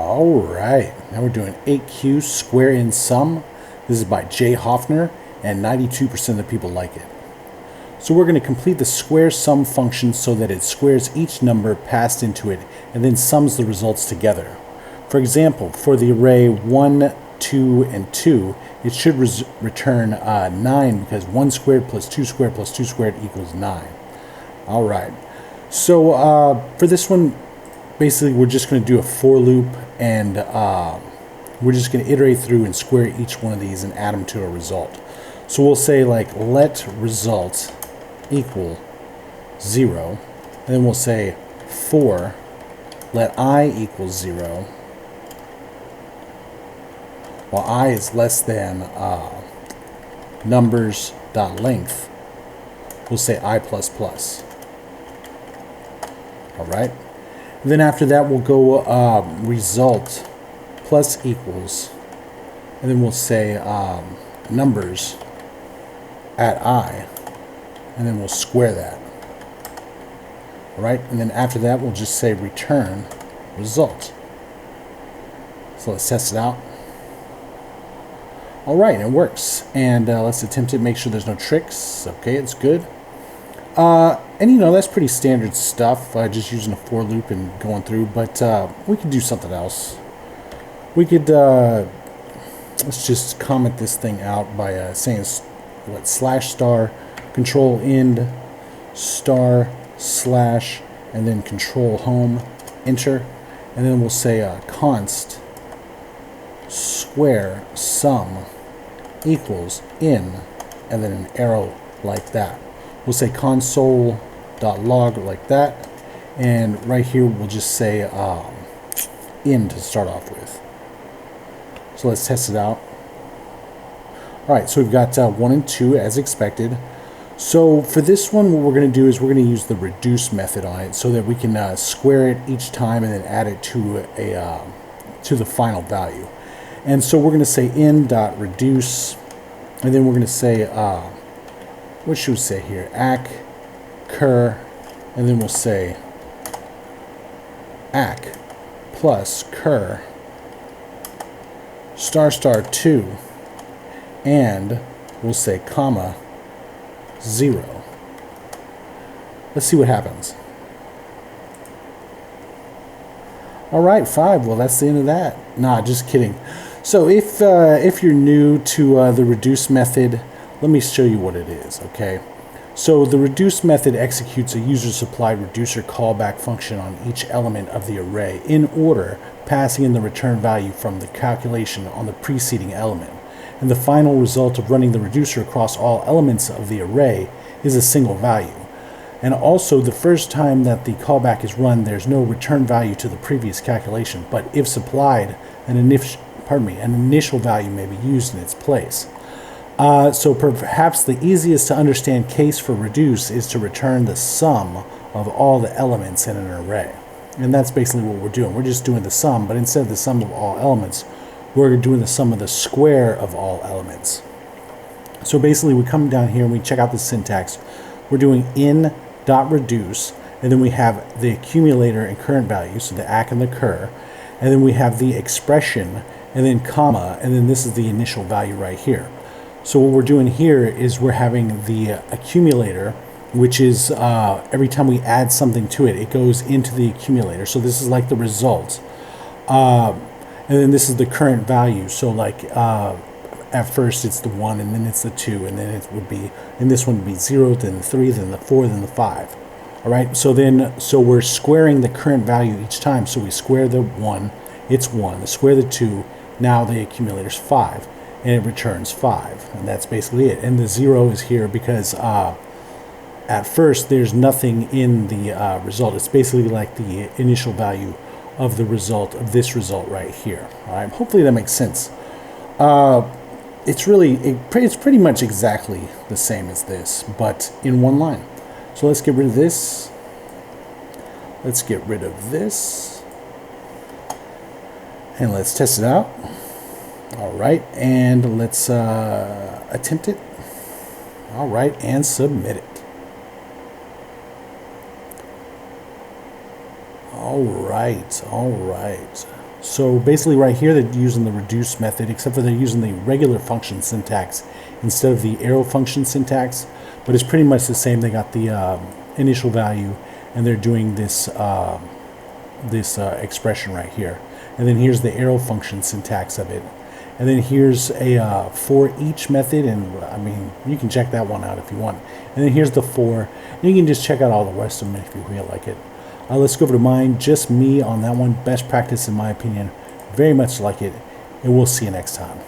All right, now we're doing 8Q square in sum. This is by Jay Hoffner, and 92% of the people like it. So we're going to complete the square sum function so that it squares each number passed into it and then sums the results together. For example, for the array 1, 2, and 2, it should return 9 because 1 squared plus 2 squared plus 2 squared equals 9. All right, so for this one, basically we're just going to do a for loop, and we're just going to iterate through and square each one of these and add them to a result. So we'll say like let result equal 0, and then we'll say for let I equal 0 while I is less than numbers dot length. We'll say I plus plus. All right. And then after that, we'll go result plus equals, and then we'll say numbers at I, and then we'll square that. All right, and then after that, we'll just say return result. So let's test it out. All right, it works. And let's attempt it, make sure there's no tricks. Okay, it's good. And you know, that's pretty standard stuff, just using a for loop and going through, but we could do something else. We could, let's just comment this thing out by saying what, /* control end */ and then control home, enter, and then we'll say const square sum equals in, and then an arrow like that. We'll say console.log like that, and right here we'll just say in to start off with. So let's test it out. Alright, so we've got 1 and 2 as expected. So for this one, what we're going to do is we're going to use the reduce method on it so that we can square it each time and then add it to the final value. And so we're going to say in.reduce, and then we're going to say what should we say here? Ac cur, and then we'll say ac plus cur **2, and we'll say comma 0. Let's see what happens. All right, 5. Well, that's the end of that. Nah, just kidding. So if you're new to the reduce method, let me show you what it is, okay? So the reduce method executes a user-supplied reducer callback function on each element of the array in order, passing in the return value from the calculation on the preceding element. And the final result of running the reducer across all elements of the array is a single value. And also, the first time that the callback is run, there's no return value to the previous calculation, but if supplied, an initial value may be used in its place. So perhaps the easiest to understand case for reduce is to return the sum of all the elements in an array. And that's basically what we're doing. We're just doing the sum, but instead of the sum of all elements, we're doing the sum of the square of all elements. So basically we come down here and we check out the syntax. We're doing in.reduce, and then we have the accumulator and current value, so the ac and the cur, and then we have the expression, and then comma, and then this is the initial value right here. So what we're doing here is we're having the accumulator, which is every time we add something to it, it goes into the accumulator. So this is like the result. And then this is the current value. So like at first it's the 1, and then it's the 2, and then it would be, and this one would be 0, then the 3, then the 4, then the 5. All right, so we're squaring the current value each time. So we square the 1, it's 1. Square the 2, now the accumulator's 5. And it returns 5, and that's basically it. And the 0 is here because at first there's nothing in the result. It's basically like the initial value of the result of this result right here. All right, hopefully that makes sense. It's pretty much exactly the same as this, but in one line. So let's get rid of this. Let's get rid of this, and let's test it out. All right, and let's attempt it. All right, and submit it. All right, all right. So basically right here they're using the reduce method, except for they're using the regular function syntax instead of the arrow function syntax, but it's pretty much the same. They got the initial value and they're doing this expression right here. And then here's the arrow function syntax of it. And then here's a for each method, and I mean, you can check that one out if you want. And then here's the for, and you can just check out all the rest of them if you feel like it. Let's go over to mine, just me on that one. Best practice in my opinion. Very much like it, and we'll see you next time.